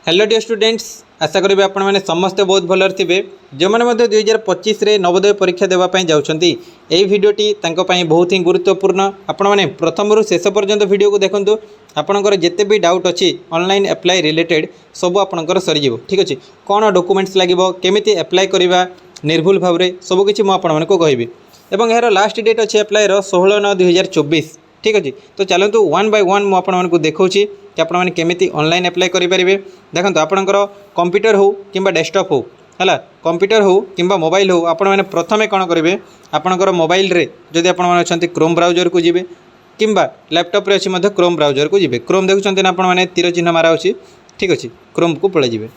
Hello dear students, आशा करी आपण मैंने समस्ते बहुत भलर थे। जो मैंने 2025 नवोदय परीक्षा देवाई जाऊँगी यही भिडटी बहुत ही गुरुत्वपूर्ण। आपण मैंने प्रथम रु शेष पर्यंत वीडियो को देखूँ। आपणकर जिते भी डाउट अच्छी ऑनलाइन अप्लाई रिलेटेड सब आपणकर सरीज। ठीक अच्छे, कौन डॉक्यूमेंट्स लगे केमी अप्लाई करवा निर्भुल भाव में सबकि मुझे कहबी। एवं यार लास्ट डेट अच्छी अप्लाई 16/9/2024। ठीक अच्छे, तो चलतु वन बाय वन मुझे देखा कि आपने केमी ऑनलाइन अप्लाई करेंगे। देखो आपणकर कंप्यूटर हो कि डेस्कटॉप हो है, कंप्यूटर हो कि मोबाइल हो, आपण मैंने प्रथम कौन करेंगे आपणकर मोबाइल रे जदि आपंट क्रोम ब्राउजर को जी कि लैपटॉप रे अच्छी क्रोम ब्राउजर को जी। क्रोम देखुं ना आपने तीर चिन्ह मारा अच्छी। ठीक अच्छे, क्रोम को पलि जाए।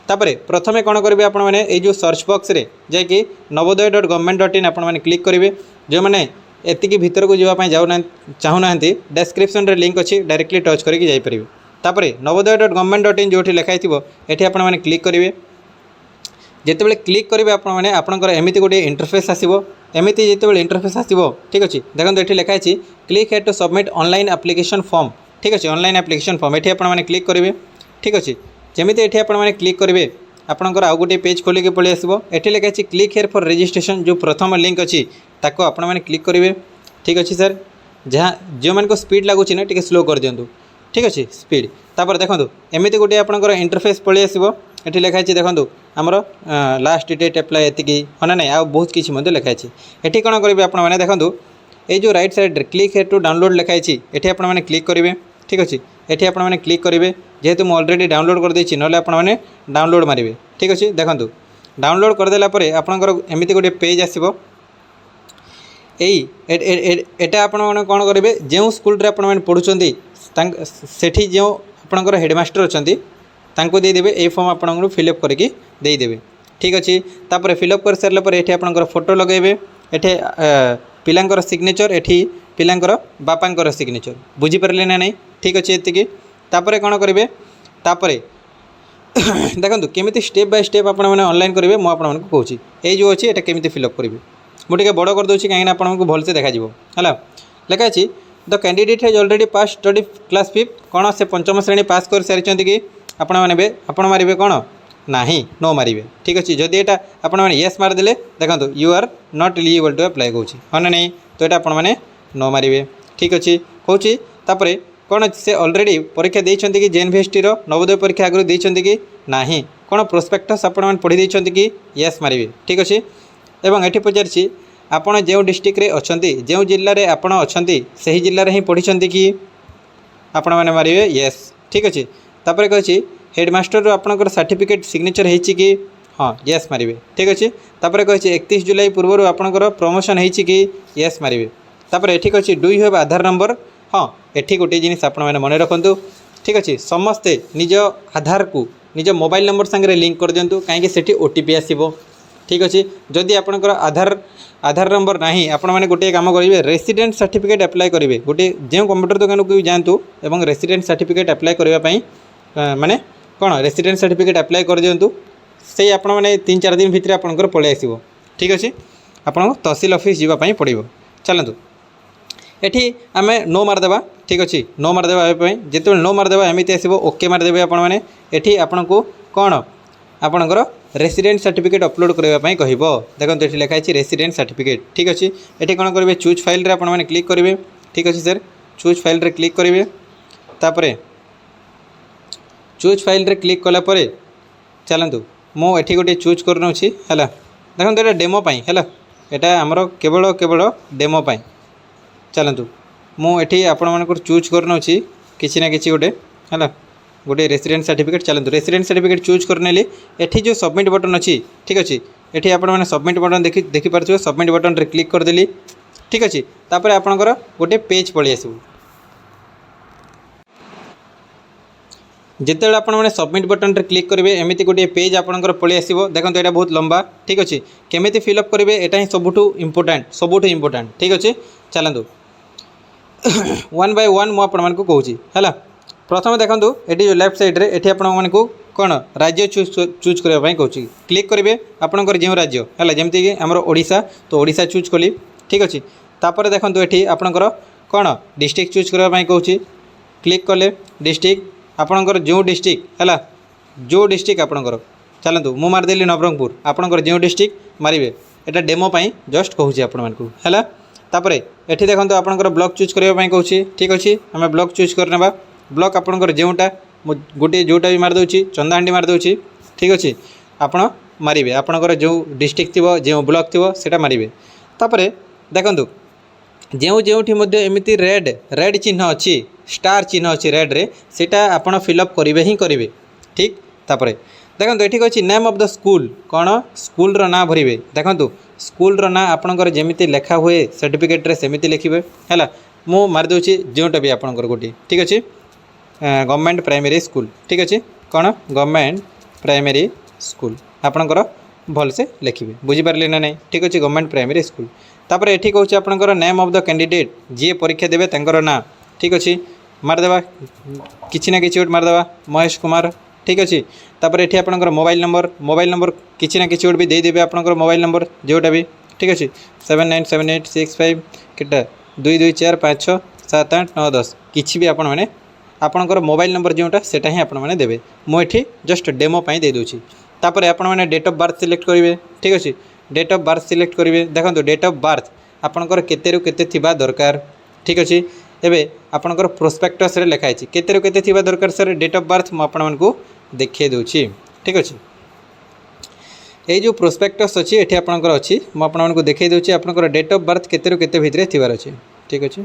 तापर प्रथम कौन करेंगे आपने ये सर्च बॉक्स रे जाकि navodaya.government.in आपने क्लिक करेंगे। जो मैंने एतिकी भीतर को जावाई जाऊना चाहूना डेस्क्रिप्शन रे लिंक अच्छी, डायरेक्टली टच करके जापर। तापर navodaya.government.in जो लिखाई ये आपने क्लिक करेंगे। जितेबाला क्लिक करेंगे आपने आपंकर एमती गोटे इंटरफेस आसो। एमती जिते इंटरफेस आसो। ठीक अच्छे, देखो ये लिखाई click here to submit online application form. ठीक अच्छे, ऑनलाइन एप्लिकेशन फॉर्म ये आपने क्लिक करेंगे। ठीक अच्छे, जमी ये आपने क्लिक करेंगे आपंकर आउ गोटे पेज खोलिक पलि आसो। ये लिखाई क्लिक हेयर फॉर रजिस्ट्रेशन जो प्रथम लिंक अच्छी ताको आपने क्लिक करेंगे। ठीक अच्छे सर, जहाँ जो मान को स्पीड लगुच ना टी स्लो कर दिंतु। ठीक अच्छे, स्पीड। तापर देखो एमती गोटे आपंकर इंटरफेस पलि आसो। ये लिखाई देखो आमर लास्ट डेट अप्लाई एति हाँ ना आ बहुत किसी लिखाई। ये कौन करेंगे आपने देखो ये जो right side click here to download लिखाई ये आपने क्लिक करेंगे। ठीक अच्छे, ये आपने क्लिक करेंगे जेहेतु मुझे ऑलरेडी डाउनलोड कर देछि ना आपने डाउनलोड मारे। ठीक अच्छे, देखो डाउनलोड करदेला आपंकर एमती गोटे पेज आसो। एटा आपण कौन करेंगे जो स्कूल रे आपण पढ़ुंट सेठी जो आपंकर हेडमास्टर अच्छा तांको देदेवे ये फॉर्म आपको फिलअप करके देदेवे। ठीक अच्छे, तापर फिलअप कर सारापर ये आपंकर फोटो लगेबे। ये पिलांकर सिग्नेचर, ये पिलांकर बापांकर सिग्नेचर। बुझीपारे ना नहीं? ठीक अच्छे, ये तापर कौन करेंगे तापर देखो केमी स्टेप बाय स्टेप आपने ऑनलाइन करेंगे। मुझे कहूँ ये जो अच्छी ये केमी फिलअप करेंगे। मुझे बड़ कर दूसरी कहीं आपको भलसे देखा है। लिखाई the candidate has already pass study class 5 कौन से पंचम श्रेणी पास कर सारी कि आपण मारे कौन ना नो मारे। ठीक अच्छे, जदि यहाँ आपने येस मारिदे देखो you are not eligible to apply कौच हाँ ना नहीं, तो ये आपने नो मारे। ठीक अच्छे, कहूँ तापर कौन से ऑलरेडी परीक्षा देते कि JNVST नवोदय परीक्षा आगु देते कि ना, कौन प्रोस्पेक्टस आपने पढ़ी देते कि येस मारे। ठीक अच्छे, एवं ये पचारि आपड़ जो डिस्ट्रिक्ट रे अच्छी जो जिले में आपड़ अच्छा से जिले में ही पढ़ी कि आपण मैंने मारे येस। ठीक अच्छे, तापर कही हेडमास्टर आपंकर सर्टिफिकेट सिग्नेचर होती कि हाँ येस मारे। ठीक अच्छे, तापर कही 31 जुलाई पूर्व आपंकर प्रमोशन होती कि येस मारे। तापर ये कही do you have Aadhaar number. हाँ, ये गोटे जिनिस आपने मन रखु। ठीक अच्छे, समस्ते निज आधार को निज मोबाइल नंबर सांगे लिंक कर दिंतु कहीं से OTP आसो। ठीक अच्छे, जदि आपंकर आधार नंबर ना आपण मैंने गोटे काम करेंगे रेसिडेंट सर्टिफिकेट अप्लाई करेंगे। गोटे जो कंप्यूटर दुकान को जातु और रेसिडेंट सर्टिफिकेट अप्लाई करने माने कौन रेसिडेंट सर्टिफिकेट अप्लाई कर दिंतु से आप 3-4 दिन भितर आपंकर पलि आसो। ठीक अच्छे, आपको तहसील ऑफिस जावाई पड़ो। चलतु ये आम नो मारदेवा। ठीक अच्छे, नो मारदेवा जिते नो मारदेवा एमती आसो ओके मारदेवे। आपने ये आपन को कौन आपणकर रेसिडेंट सर्टिफिकेट अपलोड करने कह देखो ये लिखाई रेसिडेंट सर्टिफिकेट। ठीक अच्छे, ये कौन करेंगे चूज फाइल रे आपने क्लिक करेंगे। ठीक अच्छे सर, चूज फाइल रे क्लिक करेंगे। तापर चूज फाइल रे क्लिक कलापर चलतु मुझे गोटे चूज कर नौछि है। देखो ये डेमो पाई है, यहाँ आमर केवल केवल डेमो पाई। चलतु मुझे आपण चूज कर नौछि किसी ना कि गोटे है गोटे रेसिडेंट सर्टिफिकेट। चलतु रेसिडेंट सर्टिफिकेट चूज करने ये जो सबमिट बटन अच्छी। ठीक अच्छे, ये आपने सबमिट बटन देखिपे सबमिट बटन रे क्लिक करदेली। ठीक अच्छे, तापर आपणकर गोटे पेज पलि आसो। जिते आपने सबमिट बटन रे क्लिक करेंगे एमती गोटे पेज आपंकर पलि आसो। देखो यहाँ बहुत लंबा। ठीक अच्छे, केमी फिलअप करेंगे यहाँ सबुठ इम्पोर्टाट। ठीक अच्छे, चलतु वन बाय वन मुझे कहूँ है। प्रथम देखो ये जो लेफ्ट साइड रे ये आपको कौन राज्य चूज करने कहूँ क्लिक करेंगे आपंकर जो राज्य है जमती कि आमर ओडिशा, तो ओडिशा चूज कली। ठीक अच्छे, तापर देखो ये आपंकर कौन डिस्ट्रिक्ट चूज करने कहूँ क्लिक कले डिस्ट्रिक्ट आपंकर जो डिस्ट्रिक्ट है जो डिस्ट्रिक्ट आपणकर चलतु मु मारदेली नवरंगपुर आपणकर जो डिस्ट्रिक्ट मारे एटा डेमो पाई जस्ट कहूँ आपण मानक है तापर एठी देखो आपणकर ब्लॉक चूज करने कहूँ ठीक अच्छे आम ब्लॉक चूज करने ब्लॉक आपणकर जोटा गोटे जोटा भी मारदे चंदाहांडी मारदे ठीक अच्छे आपण मारे आपणकर जो डिस्ट्रिक्ट थी जो ब्लॉक थी से मारे तापर देखूँ जो एमती रेड रेड चिन्ह अच्छी स्टार चिन्ह अच्छी रेड रे सेटा आपण फिलअप करेंगे ही करेंगे ठीक तापर देखो ये अच्छी नेम ऑफ द स्कूल कौन स्कूल ना भरवे देखो स्कूल ना आपणकर जमी लेखा हुए सर्टिफिकेट रे सेमती लिखे है मु मारिदे जोटा भी आपणकर गोटे ठीक अच्छे गवर्नमेंट प्राइमरी स्कूल ठीक अच्छे कौन गवर्नमेंट प्राइमरी स्कूल आपणकर भलसे लिखे बुझीपारे ना नहीं ठीक अच्छे गवर्नमेंट प्राइमरी स्कूल तापर ये कहूँ आपणकर नेम ऑफ द कैंडिडेट जी परीक्षा देवे तांकर ना ठीक अच्छे मारदेवा किसी ना किसी गोटे मारदेवा महेश कुमार ठीक अच्छे तापर ये आपणकर मोबाइल नंबर किसी ना किसी गोटे भी देदेवे आपणकर मोबाइल नंबर जोटा भी ठीक अच्छे 797865 केटा 22245678 किसी भी आपण मैंने आपणकर मोबाइल नंबर जोटा सेटा ही आपण मैंने देवे मुझे जस्ट डेमो पाई दे दूची तापर आपण मैंने डेट ऑफ बर्थ सिलेक्ट करेंगे ठीक अच्छे डेट ऑफ बर्थ सिलेक्ट करेंगे देखो डेट ऑफ बर्थ आपणकर केतेरु केते थिबा दरकार ठीक अच्छे एबे आपणकर प्रोस्पेक्टस रे लिखाई केतेरु केते थिबा दरकार सर डेट ऑफ बर्थ मु आपण मानकु देखिए दूची ठीक अच्छे ये जो प्रोस्पेक्टस अच्छी ये आपणकर अच्छी मु आपण मानकु देखिए दूची आपणकर डेट ऑफ बर्थ केतेरु केते भितरे थिबार अच्छी ठीक अच्छे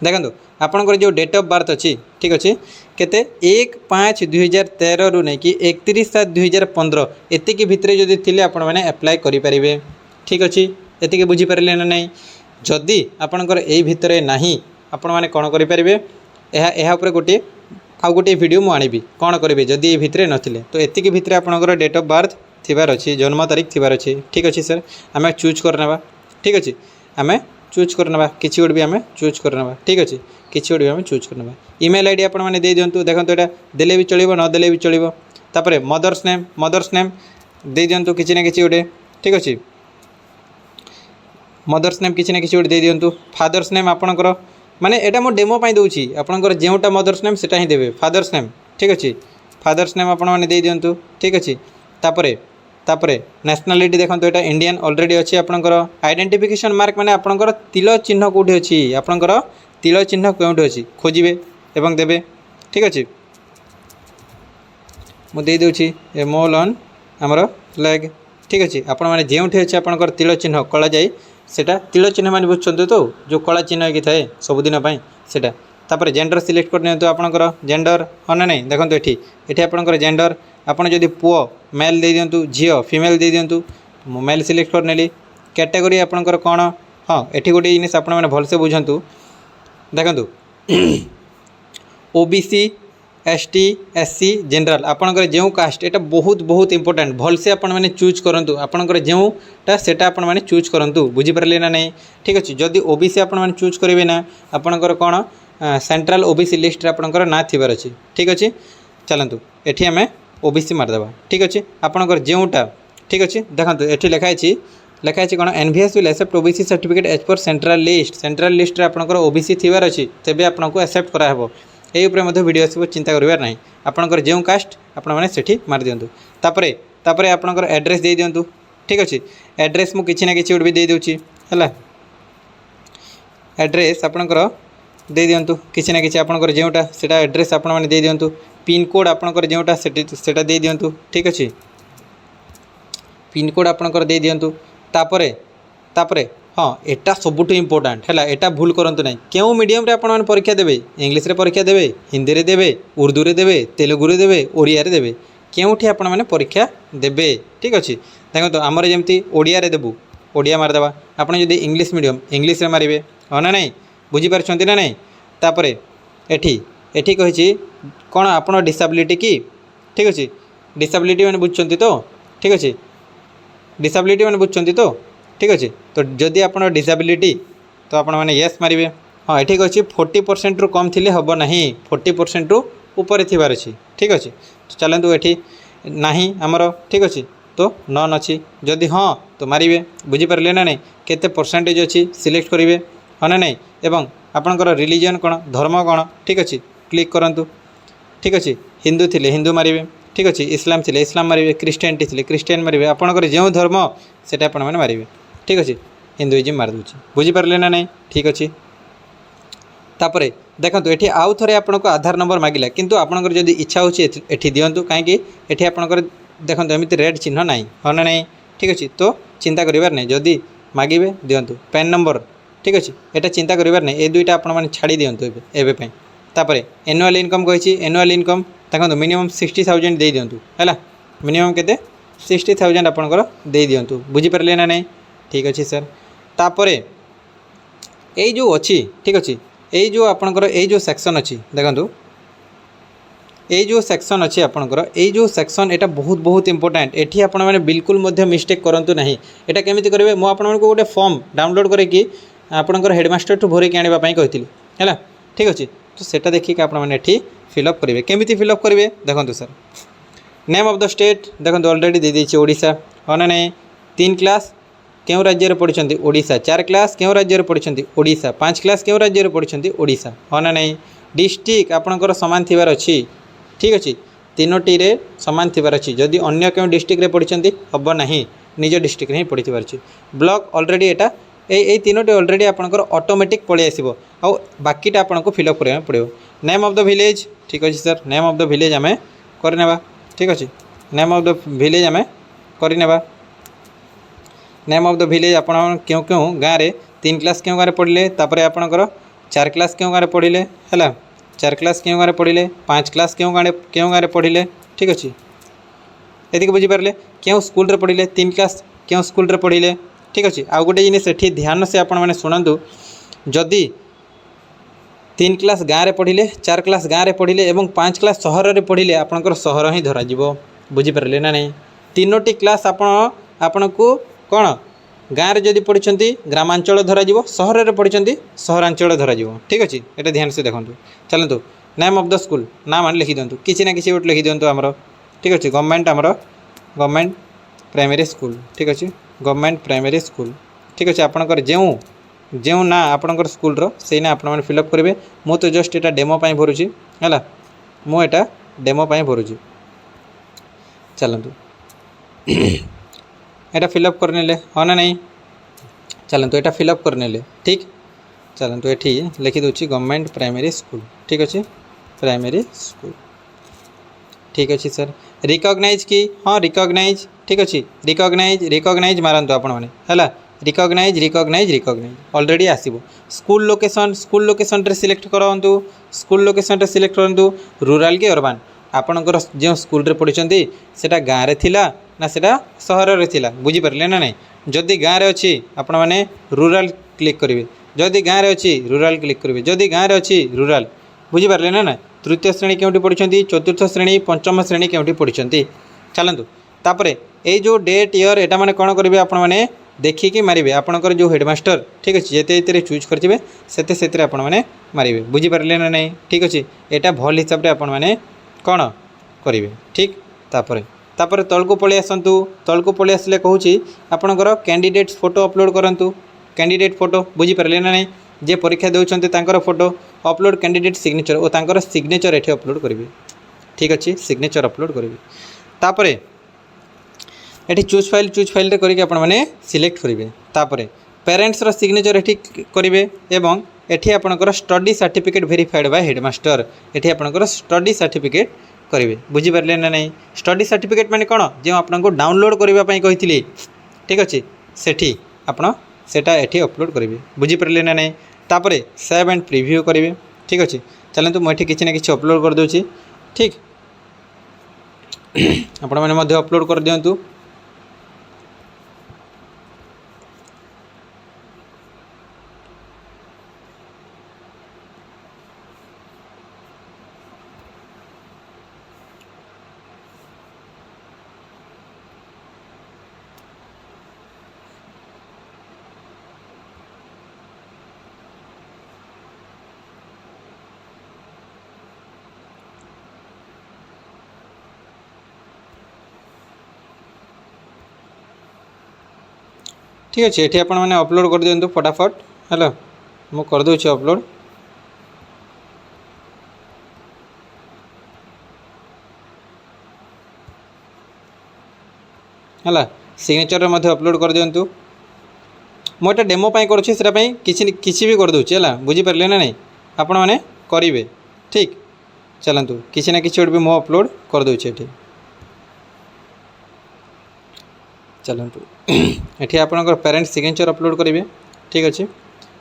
देखो आपणकर जो डेट ऑफ बर्थ अच्छी ठीक अच्छे केते 1/5/2013 रु नहीं कि 31/7/2015 एतिकी भितरे जदि थिले आपण माने अप्लाई करि परिबे ठीक अच्छे एतिकी बुझी पारले ना नहीं जदि आपणकर एई भितरे नाही आपण माने कोन करि परिबे एहा ऊपर गोटे आउ गोटे वीडियो मु आनिबी कोन करिवे जदि एई भितरे नथिले तो एतिकी भितरे आपणकर डेट ऑफ बर्थ थिबार अछि जन्म तारीख थिबार अछि ठीक अच्छे सर आमे चूज करनेबा ठीक अच्छे आमे चूज करनेबा किछि गोटे भी आमे चूज करनेबा ठीक अच्छे किछि गोटे भी आमे चूज करनेबा ईमेल आईडी आपण माने दे दियंतु देखंतु एटा देले भी चलिबो न देले भी चलिबो तापरे मदर्स नेम दे दियंतु किछि ना किछि गोटे ठीक अच्छे मदर्स नेम किसी ना किसी गोटे दे दियंतु फादर्स नेम आपणकर माने एटा मो डेमो पाई दउची आपणकर जेउटा मदर्स नेम सेटा ही देबे फादर्स नेम ठीक अच्छे फादर्स नेम आपण माने दे दियंतु ठीक अच्छे तापरे नेशनलिटी देखंतु एटा इंडियन ऑलरेडी अच्छी आपणकर आइडेंटिफिकेशन मार्क माने आपणकर तिल चिन्ह कोठी अछि आपणकर तिल चिन्ह कोठी अछि खोजिबे एवं देबे ठीक अच्छे मु दे दउची ए मोल ऑन हमर फ्लैग ठीक अच्छे आपण माने जेउठी अछि आपणकर तिल चिन्ह कला जाई सेटा तिल चिन्ह माने बुझछंतु तो जो कला चिन्ह की थाए सबुदिन पाई सेटा तापर जेंडर सिलेक्ट करने तो आपणकर जेंडर हना नहीं देखंतु एठी आपणकर जेंडर आपण जदि पुओ मेल दे दियंतु झियो फीमेल दे दियंतु मेल सिलेक्ट करनेली कैटेगरी आपणकर कोन हां एठी गोटे जिनिस आपण माने भलसे बुझंतु देखंतु ओबीसी एसटी एससी जनरल आपणकर जो कास्ट एटा बहुत बहुत इंपोर्टेंट भलसे आपण माने चूज करंतु आपणकर जोटा सेटा आपण माने चूज करंतु बुझी परले ना नहीं ठीक अच्छे जदि ओबीसी आपण माने चूज करेंगे ना आपणकर कोन सेंट्रल ओबीसी लिस्ट आपणकर ना थिबार अछि ठीक अच्छे चलंतु एठी हमें ओबीसी मारदेबा ठीक अच्छे आपणकर जोटा ठीक अच्छे देखंतु एठी लिखाई कोन NVS will accept OBC certificate as per central list रे आपणकर ओबीसी थिबार अछि तेबे आपणको एक्सेप्ट करा हेबो यही उपर वीडियो आसो चिंता करिवार नहीं आपणकर जो कास्ट आपण माने सेठी मार दियंतु तापरे आपणकर एड्रेस दे दियंतु ठीक अच्छे एड्रेस मु किछि ना किछि भी दे देउची हला एड्रेस आपणकर दे दियंतु किछि ना किछि आपणकर जोटा सेटा एड्रेस आपण माने दे दियंतु पिन कोड आपणकर जोटा सेटा दे दियंतु ठीक अच्छे पिन कोड आपणकर दे दियंतु तापरे हाँ एटा सबुठ इम्पोर्टाट है एटा भूल करंतु नहीं क्यों मीडियम रे आपण परीक्षा देबे इंग्लिश रे परीक्षा देबे हिंदी रे देबे उर्दू रे देबे तेलुगु रे देबे ओडिया रे देबे क्योंठी आपण माने परीक्षा देबे ठीक अच्छे देखो आमर जमती ओडिया रे देबू ओडिया मारदेबा आपण जदि इंग्लिश मीडियम इंग्लिश रे मारिबे हाँ ना नहीं बुझी पारछंती ना नहीं तापरे एठी कहिछि कोन आपण डिसेबिलिटी की ठीक अच्छे डिसेबिलिटी माने बुझछंती तो ठीक अच्छे डिसेबिलिटी माने बुझछंती तो ठीक अच्छे तो जदि आप डिसेबिलिटी तो आपण मैंने येस मारे हाँ ये ठीक अच्छे 40% रु कम थी हम ना 40% रु ऊपर थीबार अच्छी ठीक अच्छे तो चलतु ये ना आमर ठीक अच्छे तो नन अच्छी जदि हाँ तो मारे बुझीपारे ना नहीं केते परसेंटेज अच्छी सिलेक्ट करेंगे हाँ ना नहीं एवं आपणकर रिलीजन कौन धर्म कौन ठीक अच्छे क्लिक करंतु ठीक अच्छे हिंदू थे हिंदू मारे ठीक अच्छे इस्लाम थे इस्लाम मारे क्रिश्चियनिटी थे क्रिश्चियन मारे आपंकर जो धर्म से मारे ठीक अच्छे हिंदुइज्म मारिदे बुझीपारे ना नहीं ठीक अच्छे तापर देखो ये आउ थे आपको आधार नंबर मागिला किंतु आपंकर जब इच्छा होती दिंतु कहीं ये आपंकर देखो एमती रेड चिन्ह ना हाँ ना नहीं ठीक अच्छे तो चिंता करार नहीं जदि मागे दिंतु पैन नंबर ठीक अच्छे यहाँ चिंता करार नहीं ये दुईटा आपने छाड़ी दिंतु एवं तापर एनुअल इनकम कही एनुअल इनकम देखो मिनिमम 60,000 दे दिंतु है मिनिमम के 60,000 आपंकर दे दिंतु बुझीपारे ना नहीं ठीक अच्छे सर तापर यही जो अच्छी ठीक अच्छे यही जो आपंकर यही जो सेक्शन अच्छी देखो यही जो सेक्शन अच्छी आपंकर यही जो सेक्शन यहाँ बहुत बहुत इंपोर्टेंट ये आपण मैंने बिल्कुल मिस्टेक करूँ ना यहाँ केमी करेंगे मुझे आपको गोटे फॉर्म डाउनलोड करके आपंकर हेडमास्टर ठू भरके आने कही है ठीक अच्छे तो सेटा देखिए आपने फिलअप करेंगे केमी फिलअप करेंगे देखो sir name of the state देखो ऑलरेडी दे देती ओडिशा हाँ ना नहीं 3 क्लास क्यों राज्य पढ़ी ओडिशा 4 क्लास क्यों राज्य पढ़ी ओडिशा 5 क्लास क्यों राज्य पढ़ी ओडिशा हाँ ना नहीं डिस्ट्रिक्ट आपणकर सामान थीबार अच्छी ठीक अच्छे तीनोटी रे सामान थीबार अच्छी जदि अन्य क्यों डिस्ट्रिक्ट रे पढ़ी हम ना निज डिस्ट्रिक्ट ही पढ़ी अच्छी ब्लॉक ऑलरेडी यहाँ ये तीनोटी ऑलरेडी आपंकर ऑटोमेटिक पलि आसो आ बाकीटा आपको फिलअप करने पड़ो नेम ऑफ द विलेज ठीक अच्छे sir name of the village आम करने ठीक अच्छे नेम ऑफ द विलेज आम करने नेम ऑफ द विलेज आप क्यों क्यों गाँव में 3 क्लास क्यों गाँव पढ़ले आपणकर 4 क्लास क्यों गाँव पढ़ले है 4 क्लास क्यों गाँव पढ़ले 5 क्लास क्यों गाँव पढ़ले ठीक अच्छे ये बुझीपारे क्यों स्कूल पढ़ले 3 क्लास क्यों स्कूल पढ़ले ठीक अच्छे आउ गोटे जिन से ध्यान से आपने शुणु जदि 3 क्लास गाँव में पढ़ले 4 क्लास गाँव में पढ़ले और 5 क्लास सहर में पढ़ले आपंकर सहर ही धर बुझीपारे ना नहीं तीनोटी क्लास आपण को कौन गाँव में जदि पढ़ी ग्रामांचल धर सहर में पढ़ी सहरांचल धर ठीक अच्छे ये ध्यान से देखो चलतु नेम ऑफ द स्कूल नाम आने लिखि दिंतु किसी ना किसी गोटे लिखि दिंतु आमर ठीक अच्छे गवर्नमेंट प्राइमरी स्कूल ठीक अच्छे गवर्नमेंट प्राइमरी स्कूल ठीक अच्छे आपंकर जो ना आपंकर स्कूल से ना आप फिलअप करेंगे मु तो जस्ट यहाँ डेमो भरुची है मुझा डेमो भरुची चलतु यहाँ फिलअप करने हाँ ना नहीं चलतु यहाँ फिलअप करने ठीक चलतु ये लिखि दूसरी गवर्नमेंट प्राइमरी स्कूल ठीक अच्छे प्राइमरी स्कूल ठीक अच्छे सर रिकॉग्नाइज की हाँ रिकॉग्नाइज ठीक अच्छे रिकॉग्नाइज मारंतु आपण मैंने है रिकॉग्नाइज ऑलरेडी आसो स्कूल लोकेशन रे सिलेक्ट करंतु स्कूल लोकेशन रे सिलेक्ट करंतु रूराल कि अर्बान आपणकर जो स्कूल रे पढ़ी सेटा गाँव रे थिला ना सेटा सहर रे थिला बुझीपारे ना नहीं जदि गाँव रे अच्छी आपण मैंने रूराल क्लिक करेंगे जदि गाँव रे अच्छी रूराल क्लिक करेंगे जदि गाँव रे अच्छी रूराल बुझीपारे ना ना तृतीय श्रेणी क्योंटी पढ़ी चतुर्थ श्रेणी पंचम श्रेणी क्योंटी पढ़ी चलतु तापर ये जो डेट ईयर यहाँ मैंने कौन करेंगे आपने देखिकी मारे आपंकर जो हेडमास्टर ठीक अच्छे जिते चूज करेंगे से आपने मारे बुझीपारे ना नहीं ठीक अच्छे यहाँ भल हिसाब से आपने कौन करेंगे ठीक तापर तलको पलि आसतु तलको पलि आसिले कहूँ आपंकर कैंडिडेट्स फोटो अपलोड करूँ कैंडिडेट फोटो बुझीपारे ना नहीं जे परीक्षा देउछन्ते फोटो अपलोड कैंडिडेट सिग्नेचर और तांकर सिग्नेचर एठी अपलोड करेंगे ठीक अच्छे सिग्नेचर अपलोड करेंगे तापर एठी चूज फाइल रे करके आपण माने सिलेक्ट करेंगे तापर पेरेंट्स रो सिग्नेचर एठी करेंगे एवं एठी आपणकर study certificate verified bye headmaster एठी आपणकर स्टडी सर्टिफिकेट करेंगे बुझीपारे ना नहीं स्टडी सर्टिफिकेट माने कौन जो आपको डाउनलोड करने कही ठीक अच्छे सेठी आपण सेटा एठी अपलोड करेंगे बुझीपारे ना नहीं तापर सेव एंड प्रिव्यू करेंगे ठीक अच्छे चलतु मुझे किसी ना किसी अपलोड कर दूची ठीक आपण मैंने अपलोड कर दिंतु ठीक अच्छे ये आप अपलोड कर दिंतु फटाफट है मु कर दूँ अपलोड है सिग्नेचर अपलोड कर दिंतु मुझे डेमो करुँची से किसी भी कर दूसरी है बुझीपारे ना नहीं आपण मैंने करेंगे ठीक चलतु किसी ना किसी भी मो अपलोड कर दूचे ये चलतु ये आपंकर पेरेंट सिग्नेचर अपलोड करेंगे ठीक अच्छे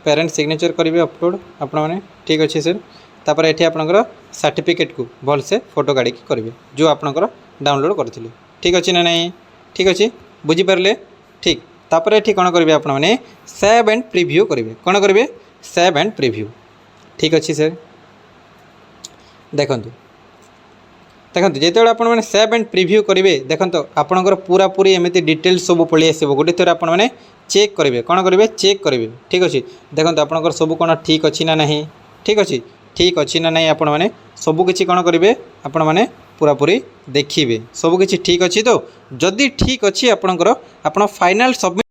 पेरेंट सिग्नेचर करेंगे अपलोड आपण मैंने ठीक अच्छे सर तापर ये आपंकर सर्टिफिकेट को भलसे फोटो काढ़ी करेंगे जो आपंकर डाउनलोड करते ठीक अच्छे ना नहीं ठीक अच्छे बुझीपारे ठीक तापर ये कौन करेंगे आपण मैंने सेव एंड प्रिव्यू करेंगे कौन करेंगे सेव एंड प्रिव्यू ठीक अच्छे सर देखु देखो जो आप सेव एंड प्रिव्यू करेंगे देखो आपंकर पूरा पूरी एमती डिटेल्स सब पलि आस गोटे थर आप चेक करेंगे कौन करेंगे चेक करेंगे ठीक अच्छे देखो आपंकर सब कौन ठीक अच्छी ना नहीं ठीक अच्छे ठीक अच्छी ना नहीं आपण मैंने सबकि कौन करेंगे आपण मैंने पूरा पूरी देखिए सबकि ठीक अच्छी तो जदि ठीक अच्छी आपंकर आप फाइनाल सबमिट